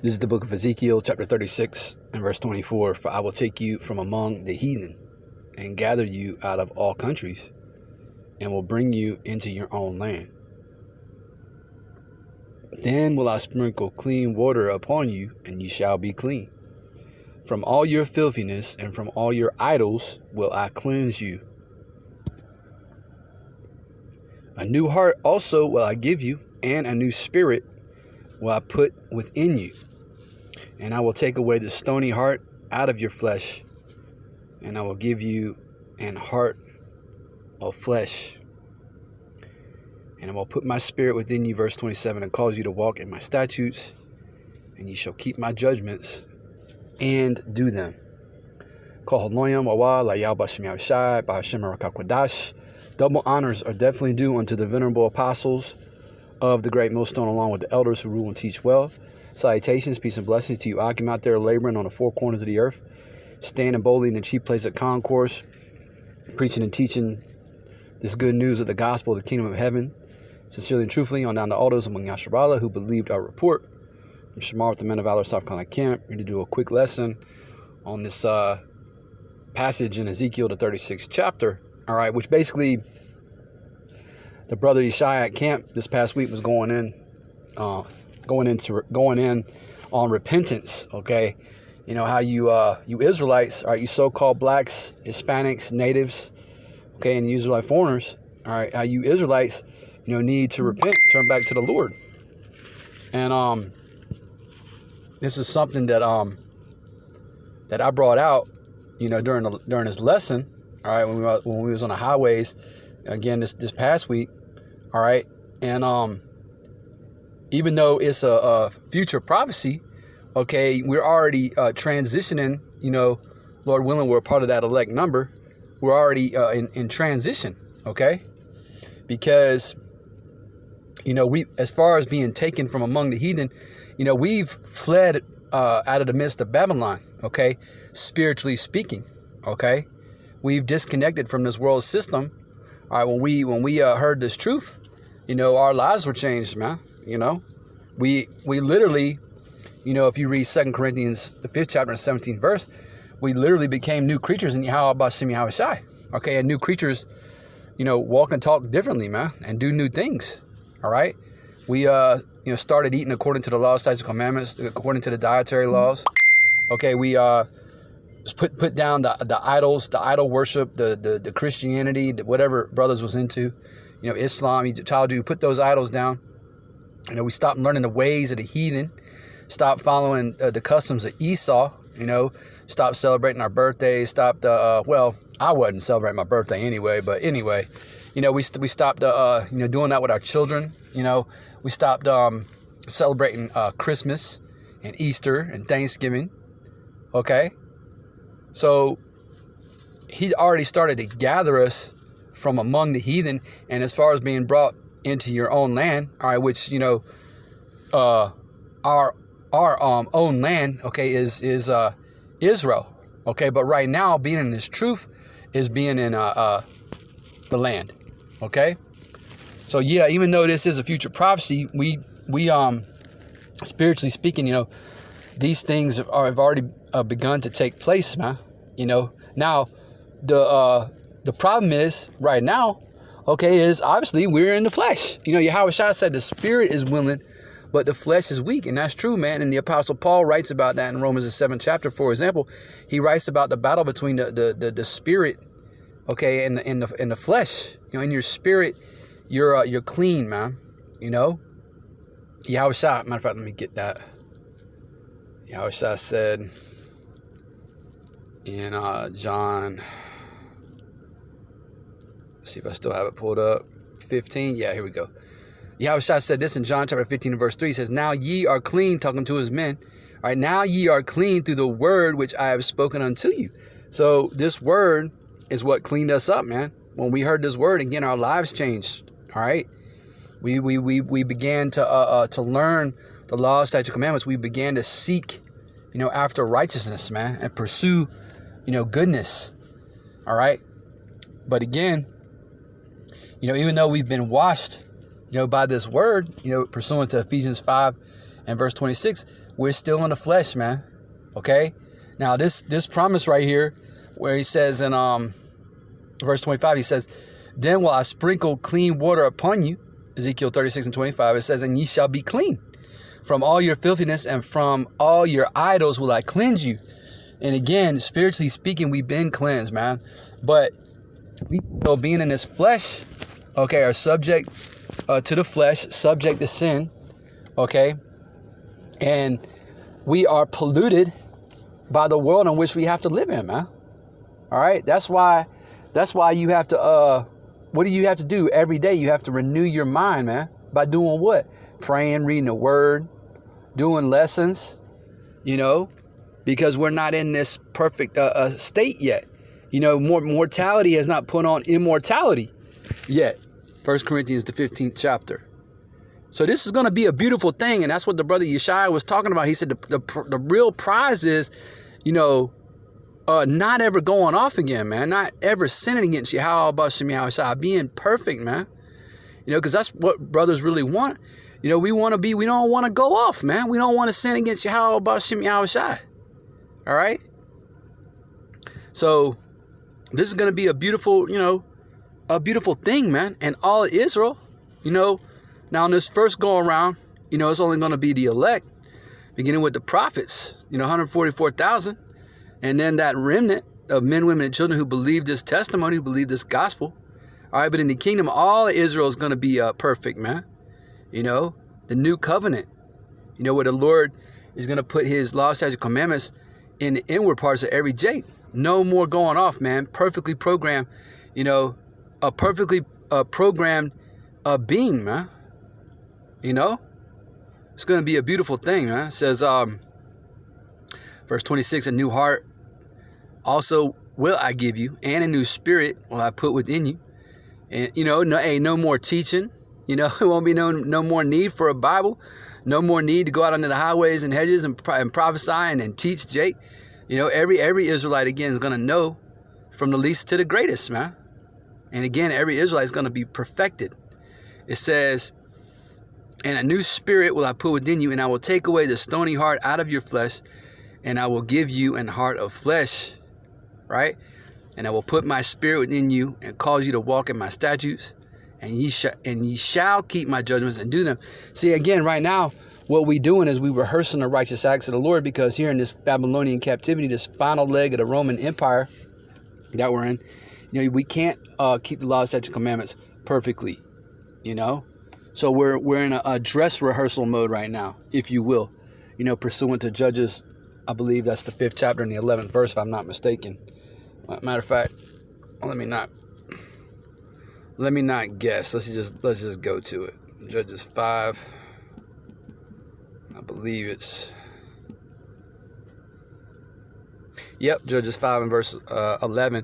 This is the book of Ezekiel, chapter 36 and verse 24. For I will take you from among the heathen and gather you out of all countries and will bring you into your own land. Then will I sprinkle clean water upon you, and you shall be clean. From all your filthiness and from all your idols will I cleanse you. A new heart also will I give you, and a new spirit will I put within you. And I will take away the stony heart out of your flesh, and I will give you an heart of flesh. And I will put my spirit within you, verse 27, and cause you to walk in my statutes, and you shall keep my judgments and do them. Double honors are definitely due unto the venerable apostles of the great millstone, along with the elders who rule and teach well. Salutations, peace and blessings to you, Akim, out there laboring on the four corners of the earth, standing boldly in the chief place of concourse, preaching and teaching this good news of the gospel of the kingdom of heaven, sincerely and truthfully, on down the elders among Yasharala who believed our report. I'm Shamar with the Men of Valor South Carolina Camp. We're going to do a quick lesson on this passage in Ezekiel, the 36th chapter. All right, which basically the brother Yeshaya at camp this past week was going in on repentance. Okay, you know how you Israelites, all right, you so-called blacks, Hispanics, natives, okay, and the Israelite foreigners, all right, how you Israelites, need to repent, turn back to the Lord. And this is something that that I brought out, during this lesson, all right, when we was on the highways again this past week, all right, and even though it's a future prophecy, okay, we're already transitioning, Lord willing, we're a part of that elect number. We're already in transition, okay? Because, we, as far as being taken from among the heathen, we've fled out of the midst of Babylon, okay? Spiritually speaking, okay? We've disconnected from this world system. All right, when we heard this truth, our lives were changed, man. We literally, if you read 2 Corinthians, the 5th chapter and 17th verse, we literally became new creatures in Yahweh Bashim Yahweh Shai. Okay, and new creatures, walk and talk differently, man, and do new things. All right, we started eating according to the law, statutes, and commandments, according to the dietary laws. Okay, we put down the idols, the idol worship, the Christianity, whatever brothers was into, Islam, Egypt, Talmud, put those idols down. We stopped learning the ways of the heathen, stopped following the customs of Esau, stopped celebrating our birthdays, stopped, well, I wasn't celebrating my birthday anyway, but anyway, we stopped, doing that with our children. We stopped celebrating Christmas and Easter and Thanksgiving, okay? So he already started to gather us from among the heathen, and as far as being brought into your own land, all right, which our own land, okay, is Israel, okay, but right now being in this truth is being in the land, okay. So yeah, even though this is a future prophecy, we spiritually speaking, these things have already begun to take place, man. Now the problem is right now, okay, is obviously we're in the flesh. Yahweh Shai said the spirit is willing, but the flesh is weak, and that's true, man. And the Apostle Paul writes about that in Romans the 7th chapter. For example, he writes about the battle between the spirit, okay, and the flesh. In your spirit, you're clean, man. Yahweh Shai. Matter of fact, let me get that. Yahweh Shai said in John, let's see if I still have it pulled up, 15. Yeah, here we go. Yahweh Shai said this in John chapter 15 and verse 3. He says, now ye are clean, talking to his men. All right, now ye are clean through the word which I have spoken unto you. So this word is what cleaned us up, man. When we heard this word, again, our lives changed. All right, we began to learn the law, statutes, commandments. We began to seek, after righteousness, man, and pursue, goodness. All right, but again, even though we've been washed, by this word, pursuant to Ephesians 5 And verse 26, we're still in the flesh, man. Okay? Now, this promise right here, where he says in verse 25, he says, then will I sprinkle clean water upon you, Ezekiel 36 and 25, it says, and ye shall be clean. From all your filthiness and from all your idols will I cleanse you. And again, spiritually speaking, we've been cleansed, man. But we still being in this flesh, okay, are subject to the flesh, subject to sin, okay? And we are polluted by the world in which we have to live in, man. All right? That's why you have to, what do you have to do every day? You have to renew your mind, man. By doing what? Praying, reading the word, doing lessons, you know, because we're not in this perfect state yet. You know, mortality has not put on immortality yet. 1 Corinthians, the 15th chapter. So this is going to be a beautiful thing. And that's what the brother Yeshaya was talking about. He said the real prize is, you know, not ever going off again, man. Not ever sinning against Yahweh B'Shem Yahushua. Being perfect, man. You know, because that's what brothers really want. You know, we don't want to go off, man. We don't want to sin against Yahweh B'Shem Yahushua. All right? So this is going to be a beautiful, you know, a beautiful thing, man. And all of Israel, you know, now in this first go around, you know, it's only going to be the elect, beginning with the prophets, you know, 144,000. And then that remnant of men, women, and children who believe this testimony, who believe this gospel. All right, but in the kingdom, all of Israel is going to be perfect, man. You know, the new covenant, you know, where the Lord is going to put his law, statutes, commandments in the inward parts of every jate. No more going off, man. Perfectly programmed, you know, a perfectly programmed being, man. You know, it's going to be a beautiful thing, man. It says, verse 26, a new heart also will I give you, and a new spirit will I put within you. And, you know, no more teaching. You know, it won't be no more need for a Bible. No more need to go out onto the highways and hedges and prophesy and teach, Jake. You know, every Israelite, again, is going to know from the least to the greatest, man. And again, every Israelite is going to be perfected. It says, and a new spirit will I put within you, and I will take away the stony heart out of your flesh, and I will give you an heart of flesh, right? And I will put my spirit within you and cause you to walk in my statutes, and ye shall keep my judgments and do them. See, again, right now, what we doing is we rehearsing the righteous acts of the Lord, because here in this Babylonian captivity, this final leg of the Roman Empire that we're in, you know, we can't keep the law, statutes, commandments perfectly, you know? So we're in a dress rehearsal mode right now, if you will, you know, pursuant to Judges. I believe that's the 5th chapter and the 11th verse, if I'm not mistaken. Matter of fact, let me not guess. Let's just go to it. Judges 5. I believe it's, yep, Judges 5 and verse 11.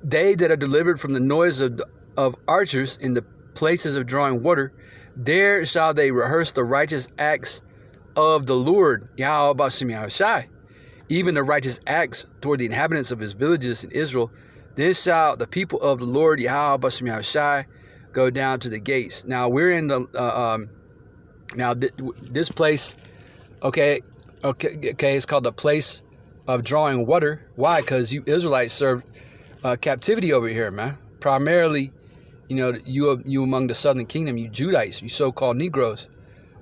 They that are delivered from the noise of archers in the places of drawing water, there shall they rehearse the righteous acts of the Lord, Yahweh B'Shem Yahushai, even the righteous acts toward the inhabitants of his villages in Israel. Then shall the people of the Lord, Yahweh B'Shem Yahushai, go down to the gates. Now we're in the this place, okay, it's called the place of drawing water. Why? Because you Israelites served captivity over here, man. Primarily, you know, you among the southern kingdom, you Judites, you so-called Negroes.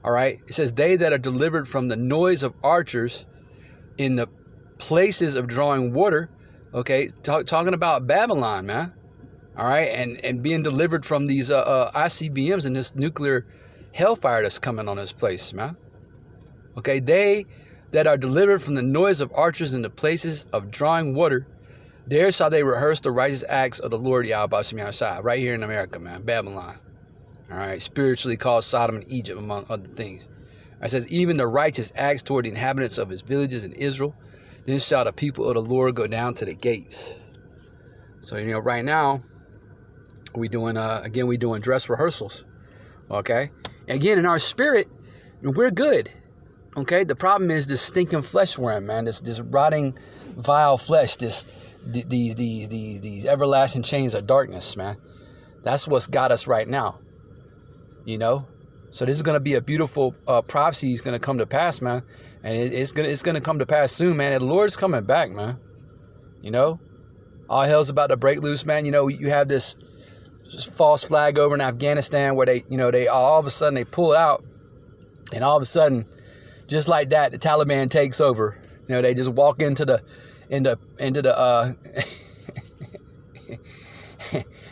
All right. It says, they that are delivered from the noise of archers in the places of drawing water. Okay. Talking about Babylon, man. All right. And being delivered from these ICBMs and this nuclear hellfire that's coming on this place, man. Okay. They that are delivered from the noise of archers in the places of drawing water, there shall they rehearse the righteous acts of the Lord Yahweh B'Shem Yahushua, right here in America, man, Babylon. All right, spiritually called Sodom and Egypt, among other things. It says, even the righteous acts toward the inhabitants of his villages in Israel, then shall the people of the Lord go down to the gates. So, you know, right now, we doing dress rehearsals, okay? Again, in our spirit, we're good, okay? The problem is this stinking flesh we're in, man, this rotting, vile flesh, these everlasting chains of darkness, man. That's what's got us right now, you know? So this is going to be a beautiful prophecy. It's going to come to pass, man. And it's going to come to pass soon, man. And the Lord's coming back, man. You know, all hell's about to break loose, man. You know, you have this false flag over in Afghanistan where they all of a sudden they pull out, and all of a sudden, just like that, the Taliban takes over. You know, they just walk into the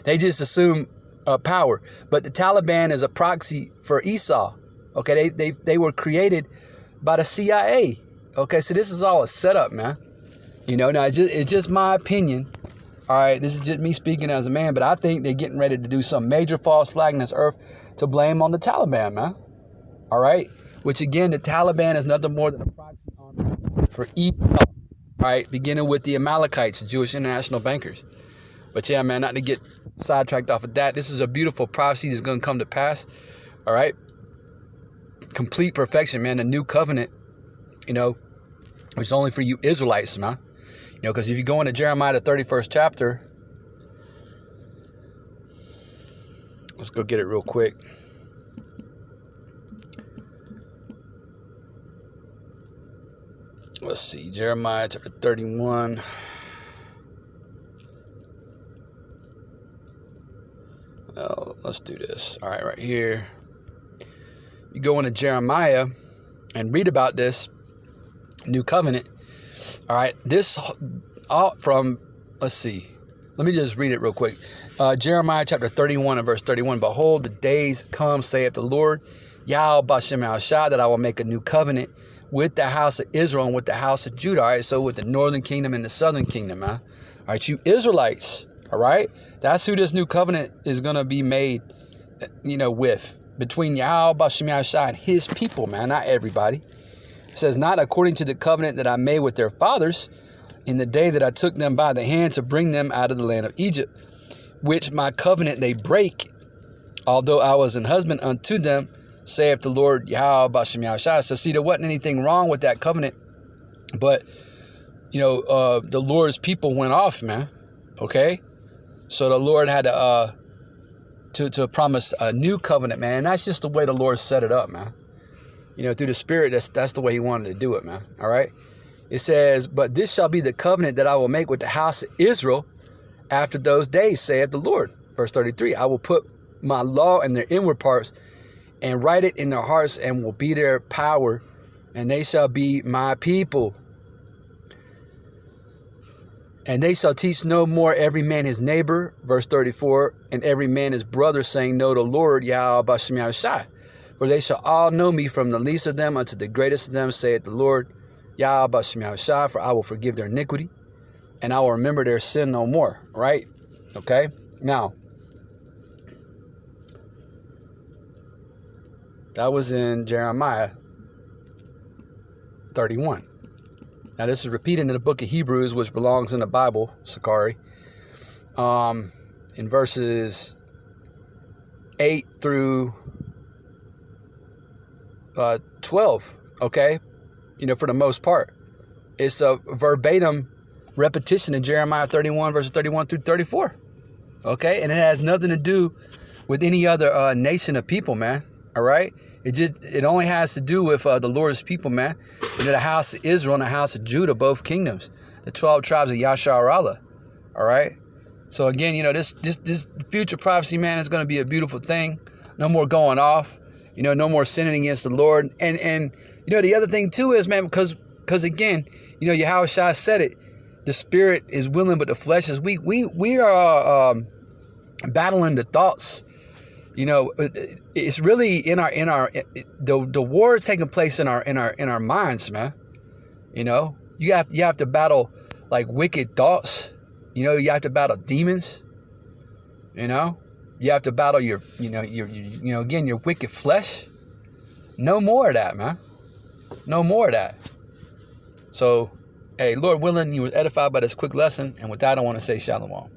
they just assume power. But the Taliban is a proxy for Esau. Okay, they were created by the CIA. Okay, so this is all a setup, man. You know, now it's just my opinion. All right, this is just me speaking as a man, but I think they're getting ready to do some major false flag in this earth to blame on the Taliban, man. All right, which again, the Taliban is nothing more than a proxy army for Esau. All right, beginning with the Amalekites, Jewish international bankers. But yeah, man, not to get sidetracked off of that. This is a beautiful prophecy that's going to come to pass. All right, complete perfection, man. The new covenant, you know, which is only for you Israelites, man. You know, because if you go into Jeremiah, the 31st chapter, let's go get it real quick. Let's see, Jeremiah chapter 31. Oh, let's do this. All right, right here. You go into Jeremiah and read about this new covenant. All right, this all from, let's see. Let me just read it real quick. Jeremiah chapter 31 and verse 31. Behold, the days come, saith the Lord, Yahweh Bashem Al-Shah, that I will make a new covenant with the house of Israel and with the house of Judah. All right, so with the northern kingdom and the southern kingdom, man. All right, you Israelites, all right? That's who this new covenant is going to be made, you know, with. Between Yahweh Bashem Al-Shah and his people, man, not everybody. It says, not according to the covenant that I made with their fathers in the day that I took them by the hand to bring them out of the land of Egypt, which my covenant they break, although I was an husband unto them, saith the Lord Yahweh Bashem Yahushua. So see, there wasn't anything wrong with that covenant, but, you know, the Lord's people went off, man, okay? So the Lord had to promise a new covenant, man, and that's just the way the Lord set it up, man. You know, through the Spirit, that's the way he wanted to do it, man. All right. It says, but this shall be the covenant that I will make with the house of Israel after those days, saith the Lord. Verse 33, I will put my law in their inward parts and write it in their hearts and will be their power, and they shall be my people. And they shall teach no more every man his neighbor, verse 34, and every man his brother, saying, know the Lord, Yahweh Bashem Yahushua. For they shall all know me from the least of them unto the greatest of them, saith the Lord, Yahweh Bashem Yahushua, for I will forgive their iniquity, and I will remember their sin no more. Right? Okay? Now, that was in Jeremiah 31. Now, this is repeated in the book of Hebrews, which belongs in the Bible, Sakari, in verses 8 through 12, okay? You know, for the most part. It's a verbatim repetition in Jeremiah 31, verses 31 through 34, okay? And it has nothing to do with any other nation of people, man, all right? It only has to do with the Lord's people, man. You know, the house of Israel and the house of Judah, both kingdoms, the 12 tribes of Yashar Allah, all right? So again, you know, this future prophecy, man, is going to be a beautiful thing. No more going off. You know, no more sinning against the Lord. And you know, the other thing too is, man, because again, you know, Yahushua said it, the spirit is willing, but the flesh is weak. We are battling the thoughts. You know, it's really in the war taking place in our minds, man. You know, you have to battle like wicked thoughts. You know, you have to battle demons. You know, you have to battle your wicked flesh. No more of that, man. No more of that. So, hey, Lord willing, you were edified by this quick lesson. And with that, I want to say shalom.